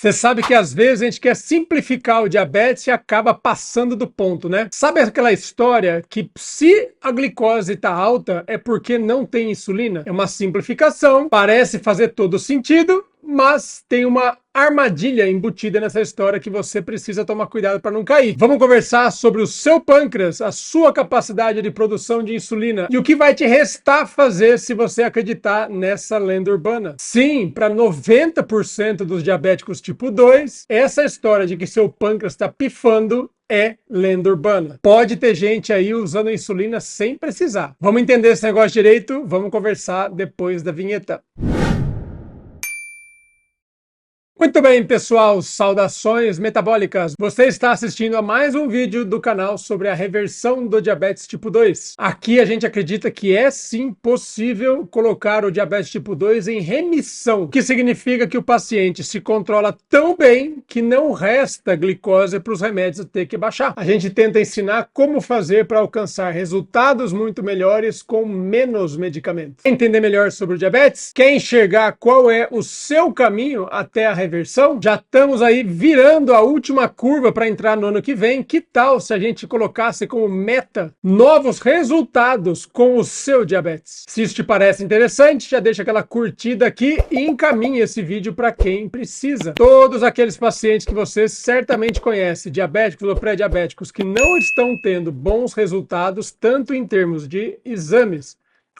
Você sabe que às vezes a gente quer simplificar o diabetes e acaba passando do ponto, né? Sabe aquela história que se a glicose está alta é porque não tem insulina? É uma simplificação, parece fazer todo sentido, mas tem uma armadilha embutida nessa história que você precisa tomar cuidado para não cair. Vamos conversar sobre o seu pâncreas, a sua capacidade de produção de insulina e o que vai te restar fazer se você acreditar nessa lenda urbana. Sim, para 90% dos diabéticos tipo 2, essa história de que seu pâncreas está pifando é lenda urbana. Pode ter gente aí usando insulina sem precisar. Vamos entender esse negócio direito? Vamos conversar depois da vinheta. Muito bem, pessoal, saudações metabólicas. Você está assistindo a mais um vídeo do canal sobre a reversão do diabetes tipo 2. Aqui a gente acredita que é sim possível colocar o diabetes tipo 2 em remissão, o que significa que o paciente se controla tão bem que não resta glicose para os remédios ter que baixar. A gente tenta ensinar como fazer para alcançar resultados muito melhores com menos medicamentos. Quer entender melhor sobre o diabetes? Quer enxergar qual é o seu caminho até a reversão? Já estamos aí virando a última curva para entrar no ano que vem. Que tal se a gente colocasse como meta novos resultados com o seu diabetes? Se isso te parece interessante, já deixa aquela curtida aqui e encaminhe esse vídeo para quem precisa. Todos aqueles pacientes que você certamente conhece, diabéticos ou pré-diabéticos, que não estão tendo bons resultados, tanto em termos de exames,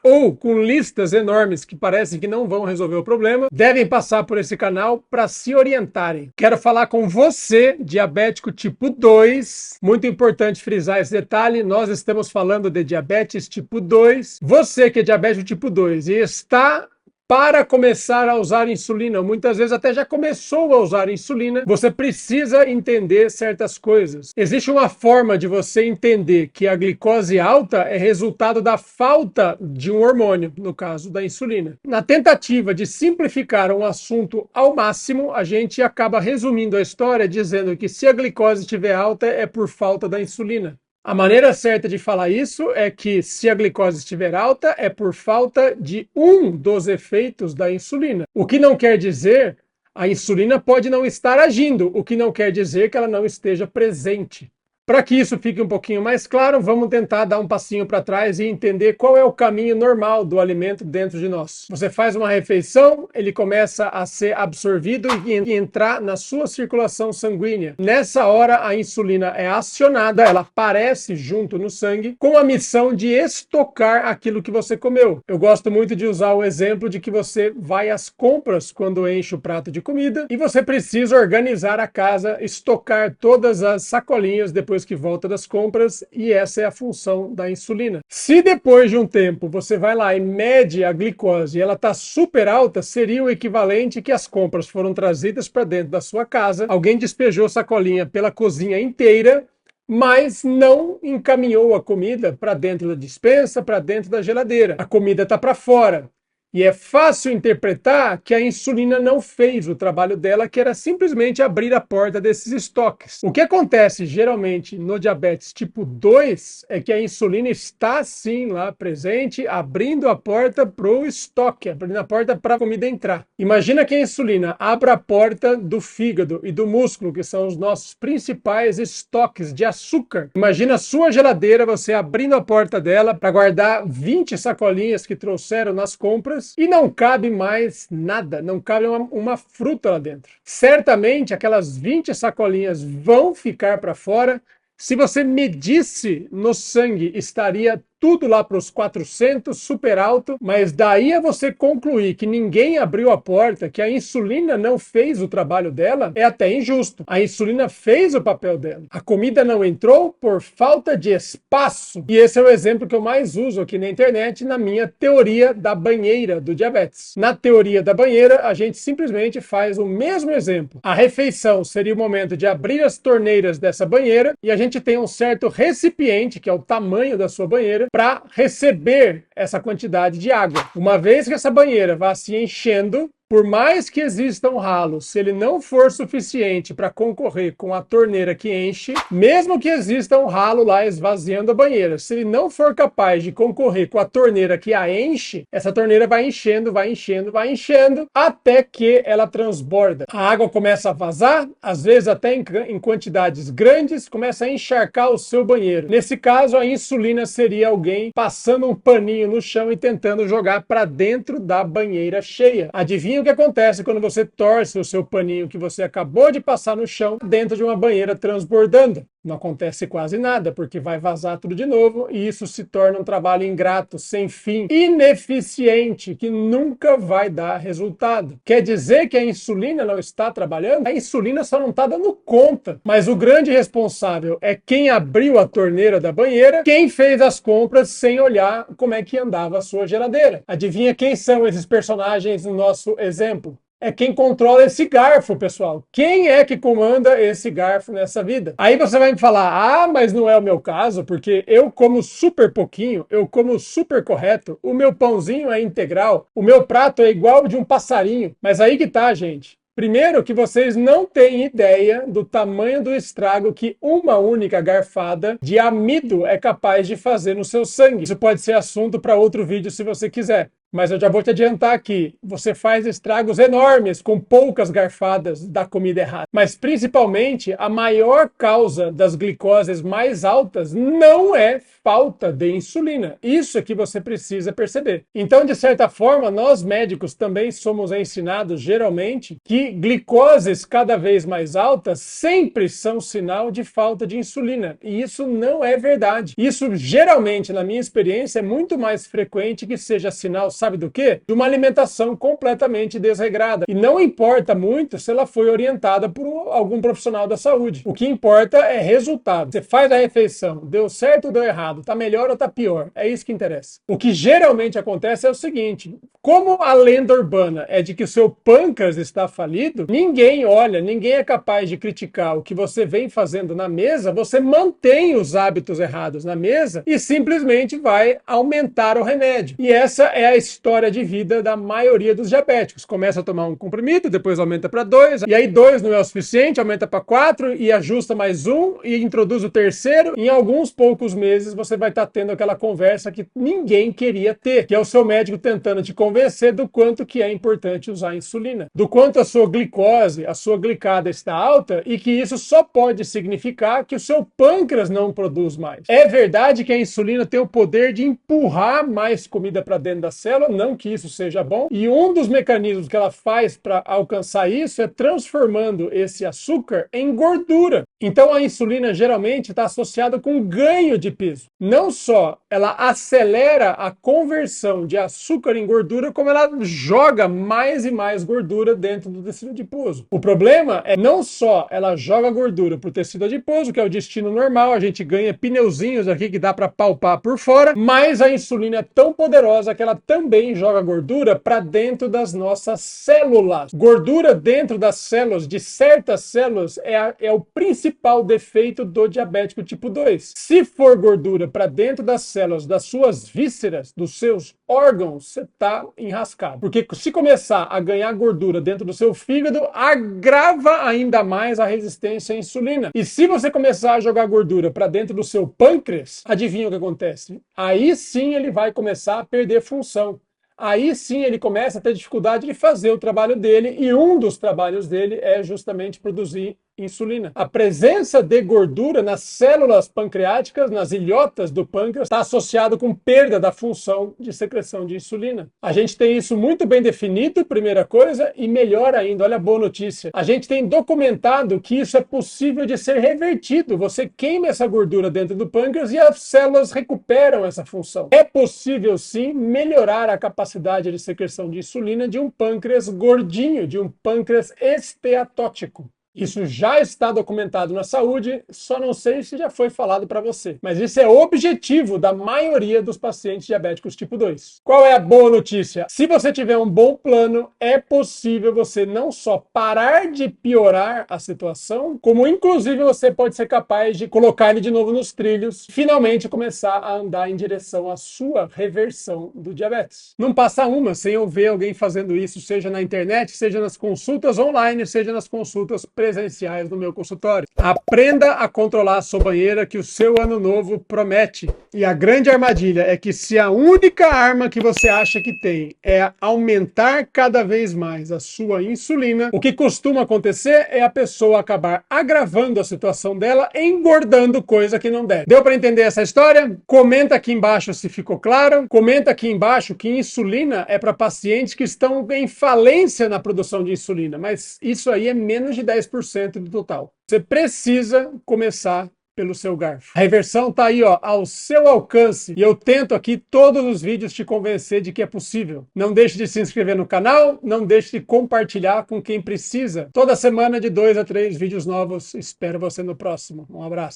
ou com listas enormes que parecem que não vão resolver o problema, devem passar por esse canal para se orientarem. Quero falar com você, diabético tipo 2. Muito importante frisar esse detalhe, nós estamos falando de diabetes tipo 2. Você que é diabético tipo 2 e está para começar a usar insulina, muitas vezes até já começou a usar insulina, você precisa entender certas coisas. Existe uma forma de você entender que a glicose alta é resultado da falta de um hormônio, no caso da insulina. Na tentativa de simplificar um assunto ao máximo, a gente acaba resumindo a história dizendo que se a glicose estiver alta é por falta da insulina. A maneira certa de falar isso é que se a glicose estiver alta é por falta de um dos efeitos da insulina. O que não quer dizer a insulina pode não estar agindo, o que não quer dizer que ela não esteja presente. Para que isso fique um pouquinho mais claro, vamos tentar dar um passinho para trás e entender qual é o caminho normal do alimento dentro de nós. Você faz uma refeição, ele começa a ser absorvido e entrar na sua circulação sanguínea. Nessa hora, a insulina é acionada, ela aparece junto no sangue com a missão de estocar aquilo que você comeu. Eu gosto muito de usar o exemplo de que você vai às compras quando enche o prato de comida e você precisa organizar a casa, estocar todas as sacolinhas depois que volta das compras, e essa é a função da insulina. Se depois de um tempo você vai lá e mede a glicose e ela está super alta, seria o equivalente que as compras foram trazidas para dentro da sua casa, alguém despejou sacolinha pela cozinha inteira, mas não encaminhou a comida para dentro da despensa, para dentro da geladeira. A comida está para fora. E é fácil interpretar que a insulina não fez o trabalho dela, que era simplesmente abrir a porta desses estoques. O que acontece geralmente no diabetes tipo 2 é que a insulina está sim lá presente, abrindo a porta para o estoque, abrindo a porta para a comida entrar. Imagina que a insulina abra a porta do fígado e do músculo, que são os nossos principais estoques de açúcar. Imagina a sua geladeira, você abrindo a porta dela para guardar 20 sacolinhas que trouxeram nas compras, e não cabe mais nada, não cabe uma fruta lá dentro. Certamente aquelas 20 sacolinhas vão ficar para fora. Se você medisse no sangue, estaria tudo lá para os 400, super alto, mas daí a você concluir que ninguém abriu a porta, que a insulina não fez o trabalho dela, é até injusto. A insulina fez o papel dela. A comida não entrou por falta de espaço. E esse é o exemplo que eu mais uso aqui na internet, na minha teoria da banheira do diabetes. Na teoria da banheira, a gente simplesmente faz o mesmo exemplo. A refeição seria o momento de abrir as torneiras dessa banheira e a gente tem um certo recipiente, que é o tamanho da sua banheira, para receber essa quantidade de água. Uma vez que essa banheira vá se enchendo, Por mais que exista um ralo, se ele não for suficiente para concorrer com a torneira que enche, mesmo que exista um ralo lá esvaziando a banheira, se ele não for capaz de concorrer com a torneira que a enche, essa torneira vai enchendo, vai enchendo, vai enchendo, até que ela transborda. A água começa a vazar, às vezes até em quantidades grandes, começa a encharcar o seu banheiro. Nesse caso, a insulina seria alguém passando um paninho no chão e tentando jogar para dentro da banheira cheia. Adivinha o que acontece quando você torce o seu paninho que você acabou de passar no chão dentro de uma banheira transbordando? Não acontece quase nada, porque vai vazar tudo de novo e isso se torna um trabalho ingrato, sem fim, ineficiente, que nunca vai dar resultado. Quer dizer que a insulina não está trabalhando? A insulina só não está dando conta. Mas o grande responsável é quem abriu a torneira da banheira, quem fez as compras sem olhar como é que andava a sua geladeira. Adivinha quem são esses personagens no nosso exemplo? É quem controla esse garfo, pessoal. Quem é que comanda esse garfo nessa vida? Aí você vai me falar, ah, mas não é o meu caso, porque eu como super pouquinho, eu como super correto, o meu pãozinho é integral, o meu prato é igual de um passarinho. Mas aí que tá, gente. Primeiro que vocês não têm ideia do tamanho do estrago que uma única garfada de amido é capaz de fazer no seu sangue. Isso pode ser assunto para outro vídeo se você quiser. Mas eu já vou te adiantar aqui, você faz estragos enormes com poucas garfadas da comida errada. Mas principalmente, a maior causa das glicoses mais altas não é falta de insulina. Isso é que você precisa perceber. Então, de certa forma, nós médicos também somos ensinados, geralmente, que glicoses cada vez mais altas sempre são sinal de falta de insulina. E isso não é verdade. Isso, geralmente, na minha experiência, é muito mais frequente que seja sinal, sabe do quê? De uma alimentação completamente desregrada. E não importa muito se ela foi orientada por algum profissional da saúde. O que importa é resultado. Você faz a refeição, deu certo ou deu errado, tá melhor ou tá pior. É isso que interessa. O que geralmente acontece é o seguinte, como a lenda urbana é de que o seu pâncreas está falido, ninguém olha, ninguém é capaz de criticar o que você vem fazendo na mesa, você mantém os hábitos errados na mesa e simplesmente vai aumentar o remédio. E essa é a história de vida da maioria dos diabéticos. Começa a tomar um comprimido, depois aumenta para 2, e aí 2 não é o suficiente, aumenta para 4 e ajusta mais um e introduz o terceiro. Em alguns poucos meses você vai estar tendo aquela conversa que ninguém queria ter, que é o seu médico tentando te convencer do quanto que é importante usar insulina, do quanto a sua glicose, a sua glicada está alta e que isso só pode significar que o seu pâncreas não produz mais. É verdade que a insulina tem o poder de empurrar mais comida para dentro da célula, não que isso seja bom, e um dos mecanismos que ela faz para alcançar isso é transformando esse açúcar em gordura. Então a insulina geralmente está associada com ganho de peso. Não só ela acelera a conversão de açúcar em gordura, como ela joga mais e mais gordura dentro do tecido adiposo. O problema é não só ela joga gordura para o tecido adiposo, que é o destino normal, a gente ganha pneuzinhos aqui que dá para palpar por fora, mas a insulina é tão poderosa que ela também joga gordura para dentro das nossas células. Gordura dentro das células, de certas células, é o principal defeito do diabético tipo 2. Se for gordura para dentro das células, das suas vísceras, dos seus órgãos, você está enrascado. Porque se começar a ganhar gordura dentro do seu fígado, agrava ainda mais a resistência à insulina. E se você começar a jogar gordura para dentro do seu pâncreas, adivinha o que acontece? Aí sim ele vai começar a perder função. Aí sim ele começa a ter dificuldade de fazer o trabalho dele, e um dos trabalhos dele é justamente produzir insulina. A presença de gordura nas células pancreáticas, nas ilhotas do pâncreas, está associado com perda da função de secreção de insulina. A gente tem isso muito bem definido, primeira coisa, e melhor ainda, olha a boa notícia. A gente tem documentado que isso é possível de ser revertido. Você queima essa gordura dentro do pâncreas e as células recuperam essa função. É possível sim melhorar a capacidade de secreção de insulina de um pâncreas gordinho, de um pâncreas esteatótico. Isso já está documentado na saúde, só não sei se já foi falado para você. Mas isso é o objetivo da maioria dos pacientes diabéticos tipo 2. Qual é a boa notícia? Se você tiver um bom plano, é possível você não só parar de piorar a situação, como inclusive você pode ser capaz de colocar ele de novo nos trilhos, finalmente começar a andar em direção à sua reversão do diabetes. Não passa uma sem eu ver alguém fazendo isso, seja na internet, seja nas consultas online, seja nas consultas presenciais no meu consultório. Aprenda a controlar a sua banheira que o seu ano novo promete. E a grande armadilha é que se a única arma que você acha que tem é aumentar cada vez mais a sua insulina, o que costuma acontecer é a pessoa acabar agravando a situação dela, engordando coisa que não deve. Deu para entender essa história? Comenta aqui embaixo se ficou claro. Comenta aqui embaixo que insulina é para pacientes que estão em falência na produção de insulina, mas isso aí é menos de 10% do total. Você precisa começar pelo seu garfo. A reversão está aí, ó, ao seu alcance. E eu tento aqui todos os vídeos te convencer de que é possível. Não deixe de se inscrever no canal, não deixe de compartilhar com quem precisa. Toda semana de 2 a 3 vídeos novos. Espero você no próximo. Um abraço.